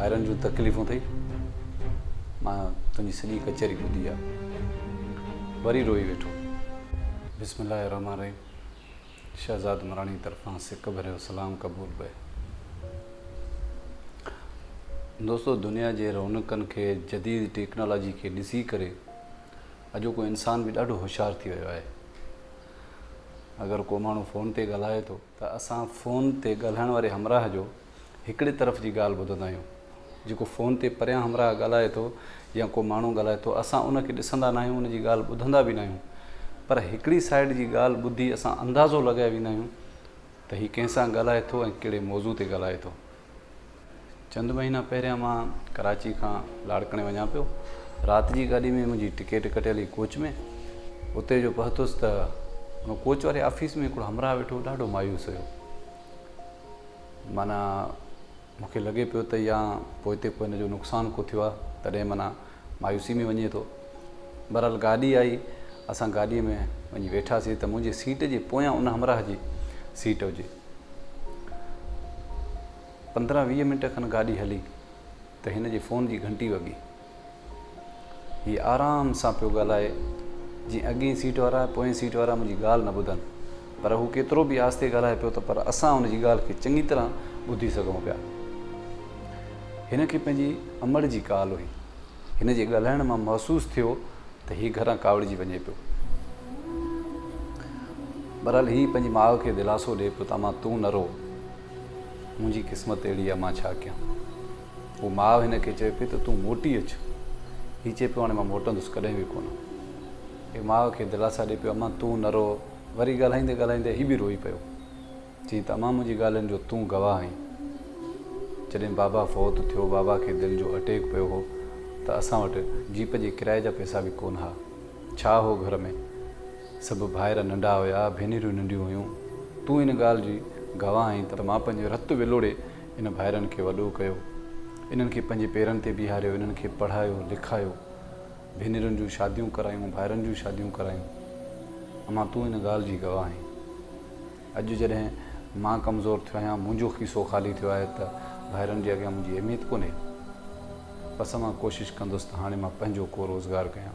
भाइरनि जूं तकलीफ़ूं अथई। मां तुंहिंजी सॼी कचहरी ॿुधी आहे, वरी रोई वेठो। बिस्मिल्लाह रहमान रहीम। शहज़ाद मराणी तरफ़ां सिक भरियो सलाम क़बूल बि। दोस्तो, दुनिया जे रौनकनि खे, जदीद टेक्नोलॉजी खे ॾिसी करे अॼोको इंसान बि ॾाढो होशियारु थी वियो आहे। अगरि को माण्हू फ़ोन ते ॻाल्हाए थो त असां फ़ोन ते ॻाल्हाइण वारे हमराह जो हिकिड़े तरफ़ जी ॻाल्हि ॿुधंदा आहियूं। जेको फ़ोन ते परियां हमराह ॻाल्हाए थो या को माण्हू ॻाल्हाए थो, असां उनखे ॾिसंदा न आहियूं, उनजी ॻाल्हि ॿुधंदा बि न आहियूं। पर हिकिड़ी साइड जी ॻाल्हि ॿुधी असां अंदाज़ो लॻाए वेंदा आहियूं त हीउ कंहिंसां ॻाल्हाए थो ऐं कहिड़े मौज़ू ते ॻाल्हाए थो। चंद महीना पहिरियां मां कराची खां लाड़कणे वञा पियो। राति जी गाॾी में मुंहिंजी टिकेट कटियल हुई कोच में। उते जो पहुतुसि त उन कोच वारे ऑफिस में हिकिड़ो हमराह वेठो, ॾाढो मायूस हुयो। माना मूंखे लॻे पियो त या पोइ हिते को हिनजो नुक़सानु को थियो आहे, तॾहिं माना मायूसी में वञे थो। बहरहाल गाॾी आई, असां गाॾीअ में वञी वेठासीं त मुंहिंजी सीट जे पोयां उन हमराह जी सीट हुजे। 15-20 मिंट खनि गाॾी हली त हिन जे फ़ोन जी घंटी वॻी। हीउ आराम सां पियो ॻाल्हाए, जीअं अॻी सीट वारा पोएं सीट वारा मुंहिंजी ॻाल्हि न ॿुधनि, पर हू केतिरो बि आस्ते ॻाल्हाए पियो त पर असां हुनजी ॻाल्हि खे चङी तरह ॿुधी सघूं पिया। हिन खे पंहिंजी अमड़ जी काल हुई। हिन जे ॻाल्हाइण मां महसूसु थियो त हीउ घरां कावड़िजी वञे पियो। बहरहाल हीउ पंहिंजी माउ खे दिलासो ॾिए पियो त मां तूं न रो, मुंहिंजी क़िस्मत अहिड़ी आहे, मां छा कयां। उहो माउ हिन खे चए पई त तूं मोटी अचु। हीउ चए पियो हाणे मां मोटंदुसि कॾहिं बि कोन। हीउ माउ खे दिलासा ॾिए पियो, अमां तूं न रो। वरी ॻाल्हाईंदे ॻाल्हाईंदे हीउ बि रोई पियो, चई त अमां मुंहिंजी ॻाल्हियुनि जो तूं गवाह आहीं। जॾहिं बाबा फ़ौत थियो, बाबा खे दिलि जो अटैक पियो हो त असां वटि जीप जे किराए जा पैसा बि कोन हुआ। छा हो घर में, सभु भाइर नंढा हुया, भेनरूं नंढियूं हुयूं। तूं हिन ॻाल्हि जी गवाह आहीं त मां पंहिंजो रतु विलोड़े इन भाइरनि खे वॾो कयो, इन्हनि खे पंहिंजे पेरनि ते बीहारियो, इन्हनि खे पढ़ायो लिखायो, भेनरुनि जूं शादियूं करायूं, भाइरनि जूं शादियूं करायूं। अमां तूं हिन ॻाल्हि जी गवाह आहीं। अॼु जॾहिं मां कमज़ोर थियो आहियां, मुंहिंजो खीसो ख़ाली थियो आहे त भाइरनि जे अॻियां मुंहिंजी अहमियत कोन्हे। बसि मां कोशिशि कंदुसि त हाणे मां पंहिंजो को रोज़गारु कयां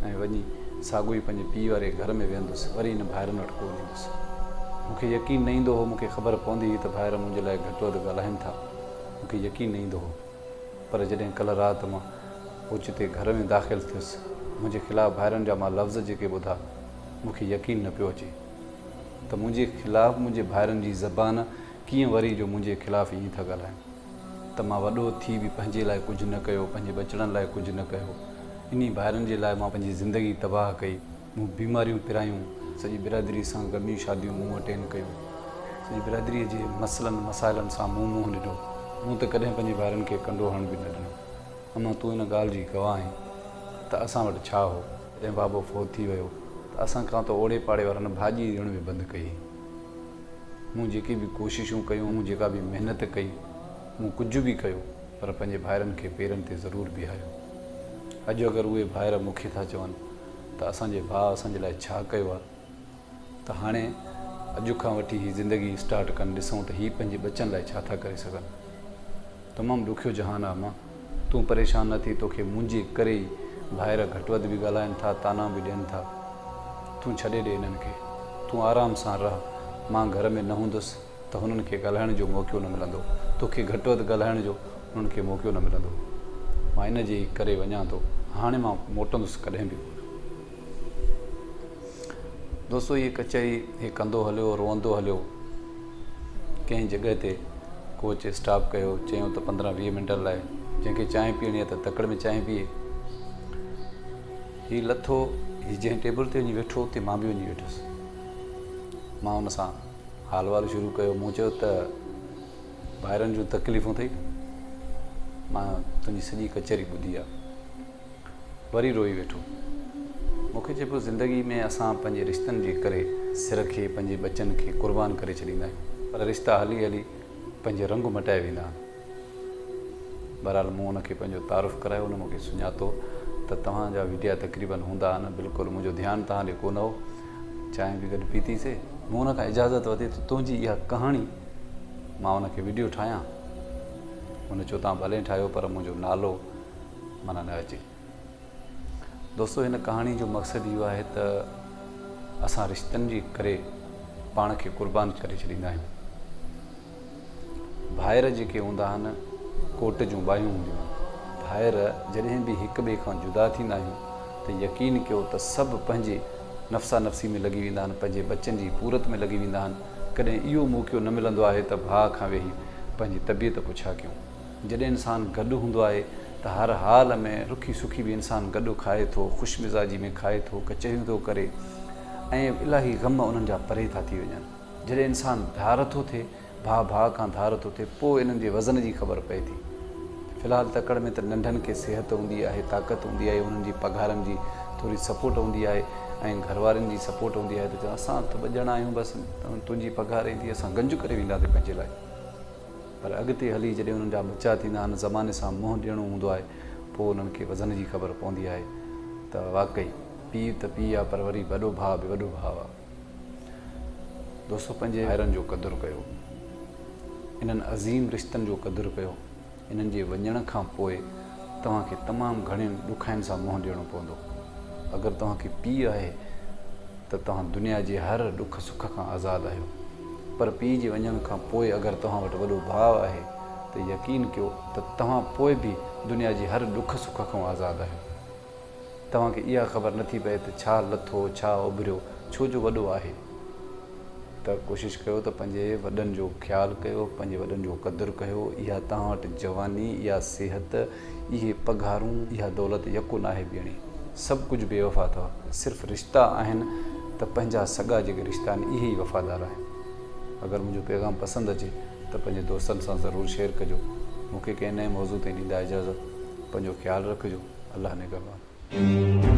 ऐं वञी साॻियो ई पंहिंजे पीउ वारे घर में वेहंदुसि, वरी हिन भाइरनि वटि कोन ईंदुसि। मूंखे यकीन न ईंदो हो, मूंखे ख़बर पवंदी हुई त भाइर मुंहिंजे लाइ घटि वधि ॻाल्हाइनि था, मूंखे यकीन न ईंदो हो। पर जॾहिं कल्ह राति मां ओचिते घर में दाख़िल थियुसि, मुंहिंजे ख़िलाफ़ु भाइरनि जा मां लफ़्ज़ जेके ॿुधा, मूंखे यकीन न पियो अचे त मुंहिंजे ख़िलाफ़ु मुंहिंजे भाइरनि जी ज़बान कीअं वरी जो मुंहिंजे ख़िलाफ़ु ईअं था ॻाल्हाइनि त मां वॾो थी बि पंहिंजे लाइ कुझु न कयो, पंहिंजे बचड़नि लाइ कुझु न कयो। इन्ही भाइरनि जे लाइ मां पंहिंजी ज़िंदगी तबाह कई। मूं बीमारियूं पिरायूं, सॼी बिरादरी सां गॾु शादियूं मूं अटेंड कयूं, सॼी बिरादरीअ जे मसइलनि मसाइलनि सां मूं मुंहुं ॾिनो। मूं त कॾहिं पंहिंजे भाइरनि खे कंडो हण बि न ॾिनो। अमां तूं हिन ॻाल्हि जी गवाह आहीं त असां वटि छा हो। जॾहिं बाबो फ़ौत थी वियो त असां खां त ओड़े पाड़े वारनि भाॼी ॾियण में बंदि कई। मूं जेकी बि कोशिशूं कयूं, मूं जेका बि महिनत कई, मूं कुझु बि कयो, पर पंहिंजे भाइरनि खे पेरनि ते ज़रूरु बीहारियो। अॼु अगरि उहे भाइर मूंखे था चवनि त असांजे भाउ असांजे लाइ छा कयो आहे, त हाणे अॼु खां वठी हीअ ज़िंदगी स्टार्ट कनि, ॾिसूं त हीअ पंहिंजे बचनि लाइ छा था करे सघनि। तमामु ॾुखियो जहान आहे। मां तूं परेशान न थी, तोखे मुंहिंजे करे ई भाइर घटि वधि बि ॻाल्हाइनि था, ताना बि ॾियनि था। तूं छॾे ॾे इन्हनि खे, तूं आराम सां रह। मां घर में न हूंदुसि त हुननि खे ॻाल्हाइण जो मौक़ो न मिलंदो, तोखे घटि वधि ॻाल्हाइण जो हुननि खे मौक़ो न मिलंदो। मां इन जे करे वञा थो, हाणे मां मोटंदुसि कॾहिं बि कोन। दोस्तो, इहे कचहरी इहे कंदो हलियो, रोअंदो हलियो। कंहिं जॻह ते कोच स्टॉप कयो, चयूं त 15-20 मिंट लाइ जंहिंखे चांहि पीअणी आहे त तकड़ में चांहि पीए। हीउ लथो, हीउ जंहिं टेबल ते वञी वेठो उते मां बि वञी वेठुसि। मां हुन सां हाल वाल शुरू कयो। मूं चयो त भाइरनि जूं तकलीफ़ूं अथई। मां तुंहिंजी सॼी कचहरी ॿुधी आहे, वरी रोई वेठो। मूंखे चए पियो ज़िंदगी में असां पंहिंजे रिश्तनि जे करे सिर खे, पंहिंजे बचनि खे क़ुर्बान करे छॾींदा आहियूं, पर रिश्ता हली हली पंहिंजे रंग मटाए वेंदा आहिनि। बहरहाल मूं हुनखे पंहिंजो तारुफ़ करायो, हुन मूंखे सुञातो त तव्हांजा वीडिया तक़रीबन हूंदा आहिनि। बिल्कुलु मुंहिंजो ध्यानु तव्हां ॾे कोन हो। चांहि बि गॾु पीतीसीं। मूं हुनखां इजाज़त वरिती त तुंहिंजी इहा कहाणी मां हुनखे वीडियो ठाहियां। हुन चयो तव्हां भले ठाहियो पर मुंहिंजो नालो माना न अचे। दोस्तो, हिन कहाणी जो मक़सदु इहो आहे त असां रिश्तनि जे करे पाण खे क़ुर्बान करे छॾींदा आहियूं। भाइर जेके हूंदा आहिनि कोट जूं बाहियूं हूंदियूं आहिनि। भाइर जॾहिं बि हिक ॿिए खां जुदा थींदा आहियूं त यकीन कयो त सभु पंहिंजे नफ़्सा नफ़्सी में लॻी वेंदा आहिनि, पंहिंजे बच्चनि जी पूरत में लॻी वेंदा आहिनि। कॾहिं इहो मौक़ो न मिलंदो आहे त भाउ खां वेही पंहिंजी तबियत पुछा कयूं। जॾहिं इंसानु गॾु हूंदो आहे त हर हाल में रुखी सुखी बि इंसानु गॾु खाए थो, ख़ुशि मिज़ाजी में खाए थो, कचरियूं थो करे ऐं इलाही ग़म उन्हनि जा परे था थी वञनि। जॾहिं इंसानु धार थो थिए, भाउ खां धार थो थिए, पोइ इन्हनि जे वज़न जी ख़बर पए थी। फ़िलहालु तकड़ में त नंढनि खे सिहत हूंदी आहे, ताक़त हूंदी आहे, उन्हनि जी पघारनि जी थोरी सपोर्ट हूंदी आहे ऐं घरवारनि जी सपोर्ट हूंदी आहे त असां त ॿ ॼणा आहियूं, बसि तुंहिंजी पघार ईंदी, असां गंज करे वेंदासीं पंहिंजे लाइ। पर अॻिते हली जॾहिं उन्हनि जा बच्चा थींदा आहिनि, ज़माने सां मुंहुं ॾियणो हूंदो आहे, पोइ उन्हनि खे वज़न जी ख़बर पवंदी आहे त वाक़ई पीउ त पीउ आहे पर वरी वॾो भाउ बि वॾो भाउ आहे। दोस्तो, पंहिंजे भाइरनि जो क़दुरु कयो, इन्हनि अज़ीम रिश्तनि जो क़दुरु कयो। इन्हनि जे वञण खां पोइ तव्हांखे तमामु घणनि ॾुखियाईनि सां मुंहुं ॾियणो पवंदो। अगरि तव्हांखे पीउ आहे त तव्हां दुनिया जे हर ॾुख सुख खां आज़ादु आहियो, पर पीउ जे वञण खां पोइ अगरि तव्हां वटि वॾो भाउ आहे त यकीन कयो त तव्हां पोइ बि दुनिया जे हर ॾुख सुख खां आज़ादु आहियो। तव्हांखे इहा ख़बर नथी पए त छा लथो छा उभरियो, छो जो वॾो आहे। त कोशिशि कयो त पंहिंजे वॾनि जो ख़्यालु कयो, पंहिंजे वॾनि जो क़दुरु कयो। इहा तव्हां वटि जवानी, इहा सिहत, इहे पघारूं, इहा दौलत यको न आहे ॿीहणी। सभु कुझु बेवफ़ा अथव। सिर्फ़ु रिश्ता आहिनि त पंहिंजा सॻा जेके रिश्ता आहिनि इहे ई वफ़ादार आहिनि। अगरि मुंहिंजो पैगाम पसंदि अचे त पंहिंजे दोस्तनि सां ज़रूरु शेयर कजो। मूंखे कंहिं नए मौज़ू ते ॾींदा इजाज़त। पंहिंजो ख़्यालु रखिजो। अल्लाह निगहबान।